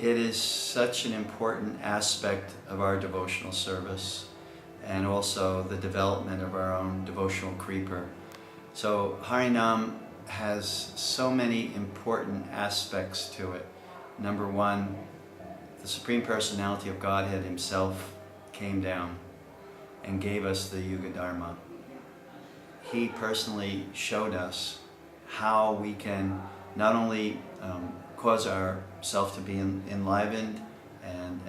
It is such an important aspect of our devotional service and also the development of our own devotional creeper. So Harinam has so many important aspects to it. Number one, the Supreme Personality of Godhead Himself came down and gave us the Yuga Dharma. He personally showed us how we can not only cause ourselves to be enlivened and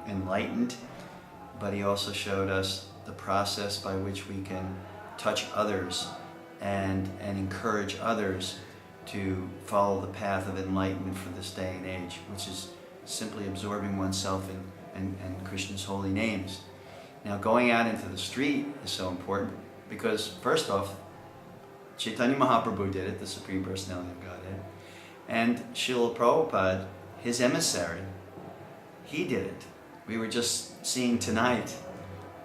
enlightened, but He also showed us the process by which we can touch others and encourage others to follow the path of enlightenment for this day and age, which is simply absorbing oneself in Krishna's holy names. Now, going out into the street is so important because, first off, Chaitanya Mahaprabhu did it, the Supreme Personality of Godhead, and Srila Prabhupada, his emissary, he did it. We were just seeing tonight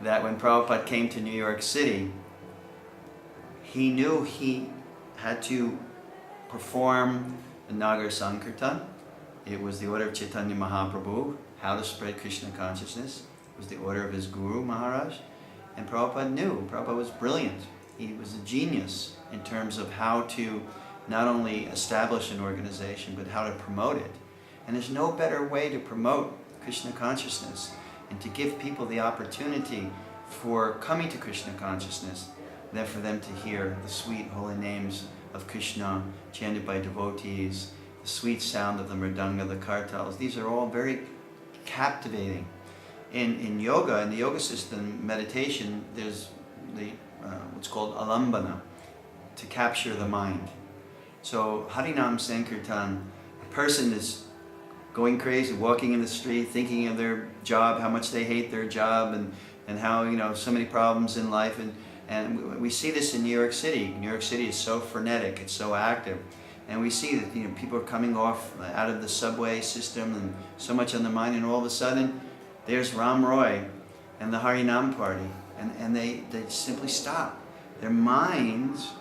that when Prabhupada came to New York City, he knew he had to perform the Nagar Sankirtana. It was the order of Chaitanya Mahaprabhu, how to spread Krishna consciousness. It was the order of his Guru Maharaj. And Prabhupada knew. Prabhupada was brilliant. He was a genius in terms of how to not only establish an organization, but how to promote it. And there's no better way to promote Krishna consciousness and to give people the opportunity for coming to Krishna consciousness than for them to hear the sweet holy names of Krishna chanted by devotees, the sweet sound of the mridanga, the kartals. These are all very captivating. In yoga, in the yoga system, meditation, there's what's called alambana, to capture the mind. So Harinam Sankirtan, a person is going crazy, walking in the street, thinking of their job, how much they hate their job, and how, so many problems in life. And we see this in New York City. New York City is so frenetic, it's so active. And we see that people are coming out of the subway system and so much on the mind, and all of a sudden there's Ram Roy and the Harinam party, and they simply stop. Their minds,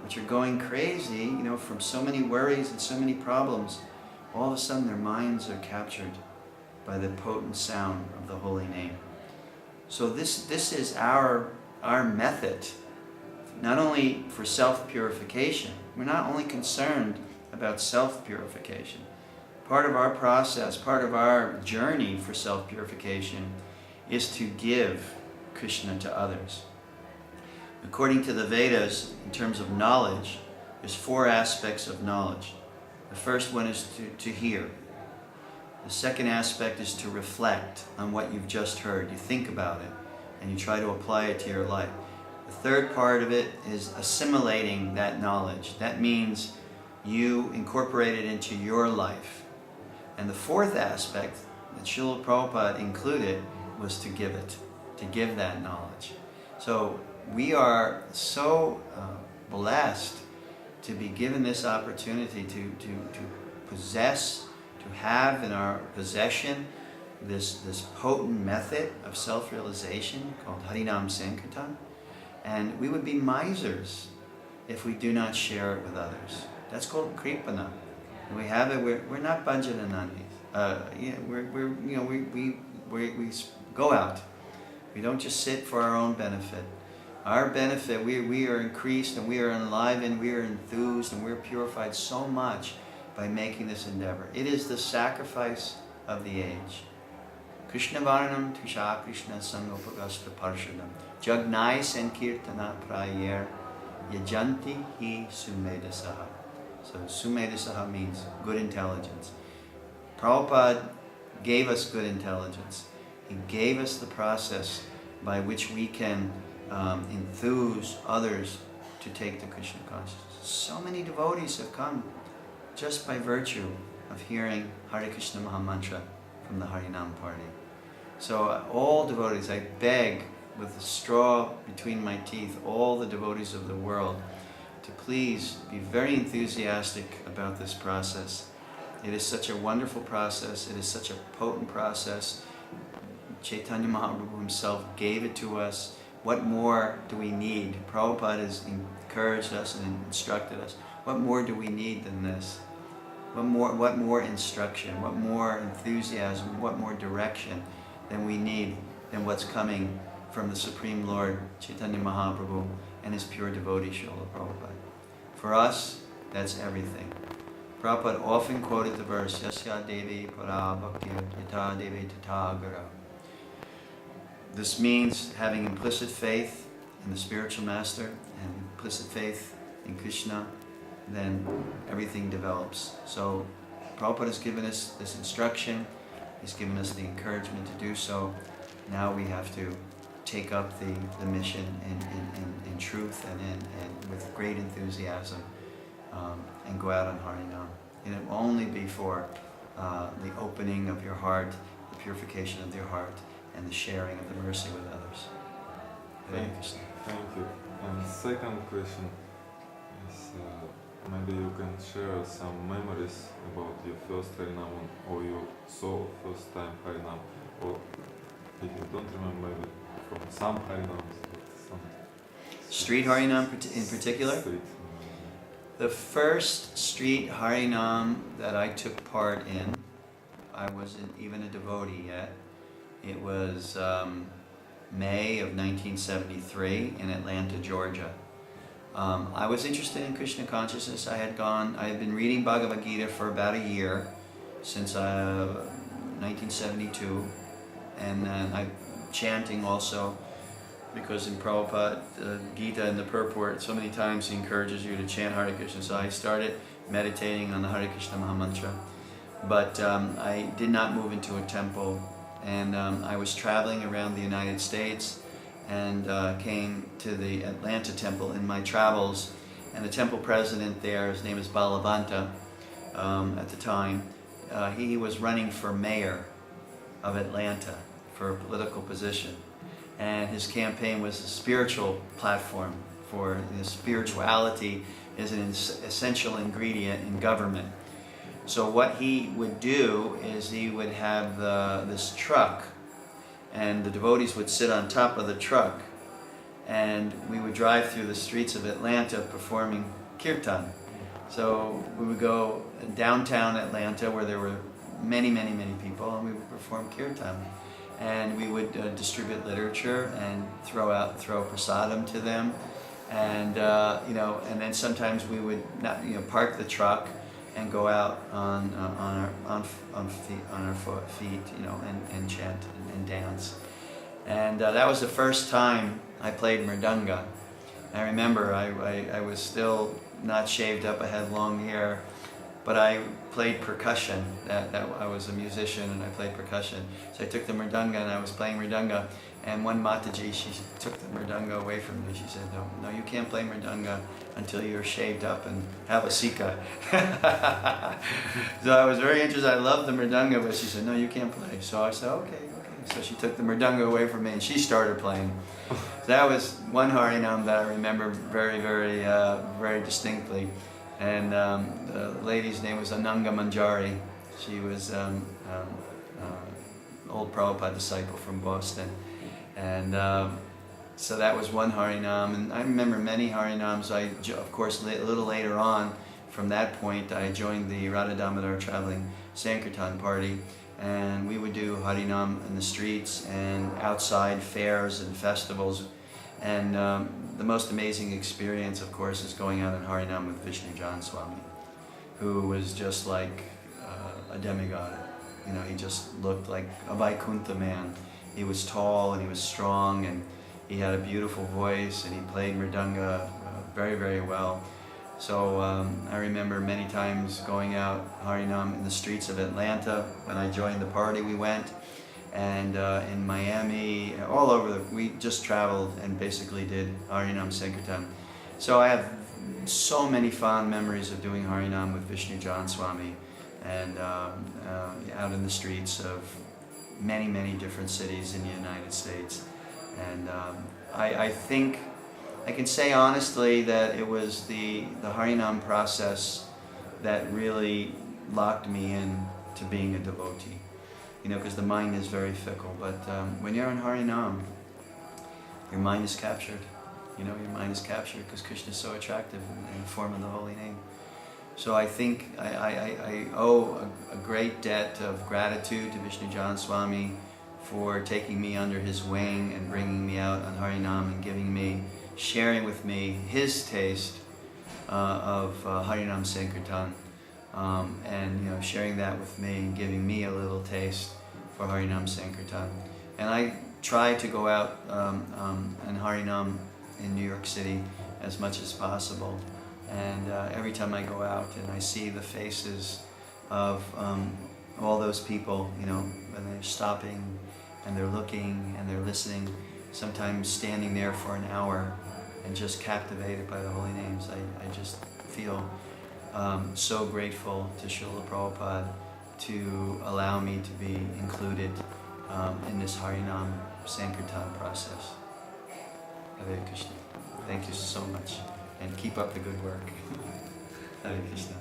which are going crazy, from so many worries and so many problems, all of a sudden their minds are captured by the potent sound of the holy name. So this is our method, not only for self-purification. We're not only concerned about self-purification. Part of our process, part of our journey for self-purification is to give Krishna to others. According to the Vedas, in terms of knowledge, there's 4 aspects of knowledge. The first one is to hear. The second aspect is to reflect on what you've just heard. You think about it and you try to apply it to your life. The third part of it is assimilating that knowledge. That means you incorporate it into your life. And the fourth aspect that Srila Prabhupada included was to give it, to give that knowledge. So we are so blessed to be given this opportunity to possess, to have in our possession this potent method of self-realization called Harinam Sankirtan. And we would be misers if we do not share it with others. That's called kripana. And we have it. We're not Banjananandis. We go out. We don't just sit for our own benefit. Our benefit, we are increased and we are enlivened, we are enthused, and we're purified so much by making this endeavor. It is the sacrifice of the age. Krishna Varnam Tusha Krishna Sangopagasta Parshadam Jagnai Sankirtana Prayer Yajanti Hi Sumedasaha. So Sumedasaha means good intelligence. Prabhupada gave us good intelligence. He gave us the process by which we can enthuse others to take the Krishna consciousness. So many devotees have come just by virtue of hearing Hare Krishna Mahamantra from the Harinam party. So all devotees, I beg with a straw between my teeth, all the devotees of the world to please be very enthusiastic about this process. It is such a wonderful process. It is such a potent process. Chaitanya Mahaprabhu himself gave it to us. What more do we need? Prabhupada has encouraged us and instructed us. What more do we need than this? What more instruction, what more enthusiasm, what more direction than we need than what's coming from the Supreme Lord Chaitanya Mahaprabhu and his pure devotee Srila Prabhupada. For us, that's everything. Prabhupada often quoted the verse, Yasya Devi Para Bhakti Yata Devi Tata Guru. This means having implicit faith in the spiritual master and implicit faith in Krishna, then everything develops. So Prabhupada has given us this instruction, he's given us the encouragement to do so. Now we have to take up the mission in truth and with great enthusiasm and go out on Harinam. And it will only be for the opening of your heart, the purification of your heart, and the sharing of the mercy with others. Thank you. And second question is, maybe you can share some memories about your first Harinam, or you saw first time Harinam, or if you don't remember, maybe from some Harinams, some Street Harinam in particular? Street. The first street Harinam that I took part in, I wasn't even a devotee yet. It was May of 1973 in Atlanta, Georgia. I was interested in Krishna consciousness. I had been reading Bhagavad Gita for about a year, since 1972, and then I chanting also, because in Prabhupada Gita and the purport, so many times he encourages you to chant Hare Krishna. So I started meditating on the Hare Krishna Mahamantra, but I did not move into a temple, and I was traveling around the United States and came to the Atlanta temple in my travels, and the temple president there, his name is Balavanta at the time, he was running for mayor of Atlanta for a political position, and his campaign was a spiritual platform for spirituality is an essential ingredient in government. So what he would do is he would have this truck, and the devotees would sit on top of the truck, and we would drive through the streets of Atlanta performing kirtan. So we would go downtown Atlanta where there were many people, and we would perform kirtan. And we would distribute literature and throw prasadam to them, and and then sometimes we would park the truck and go out on our feet, and chant and dance. And that was the first time I played mridanga. I remember I was still not shaved up, I had long hair, but I played percussion. That I was a musician and I played percussion. So I took the mridanga and I was playing mridanga, and one Mataji, she took the mridanga away from me. She said, no, you can't play mridanga until you're shaved up and have a sika. So I was very interested. I loved the mridanga, but she said, no, you can't play. So I said, okay. So she took the mridanga away from me and she started playing. So that was one Harinam that I remember very distinctly. And the lady's name was Ananga Manjari. She was old Prabhupada disciple from Boston. And so that was one Harinam. And I remember many Harinams. Of course, a little later on, from that point, I joined the Radha Damodar traveling Sankirtana party. And we would do Harinam in the streets and outside fairs and festivals. And the most amazing experience, of course, is going out in Harinam with Vishnu Jan Swami, who was just like a demigod. He just looked like a Vaikuntha man. He was tall and he was strong, and he had a beautiful voice, and he played mridanga very well. So I remember many times going out Harinam in the streets of Atlanta. When I joined the party, we went. And in Miami, all over, we just traveled and basically did Harinam Sankirtan. So I have so many fond memories of doing Harinam with Vishnu Jan Swami, and out in the streets of many different cities in the United States. And I think I can say honestly that it was the Harinam process that really locked me in to being a devotee. Because the mind is very fickle. But when you're in Harinam, your mind is captured. Your mind is captured because Krishna is so attractive in the form of the holy name. So I think I owe a great debt of gratitude to Vishnu Jan Swami for taking me under his wing and bringing me out on Harinam and giving me, sharing with me his taste of Harinam Sankirtan, and sharing that with me and giving me a little taste for Harinam Sankirtan. And I try to go out and Harinam in New York City as much as possible. And every time I go out and I see the faces of all those people, when they're stopping and they're looking and they're listening, sometimes standing there for an hour and just captivated by the holy names, I just feel so grateful to Srila Prabhupada to allow me to be included in this Harinam Sankirtan process. Hare Krishna. Thank you so much. And keep up the good work. Hare Krishna.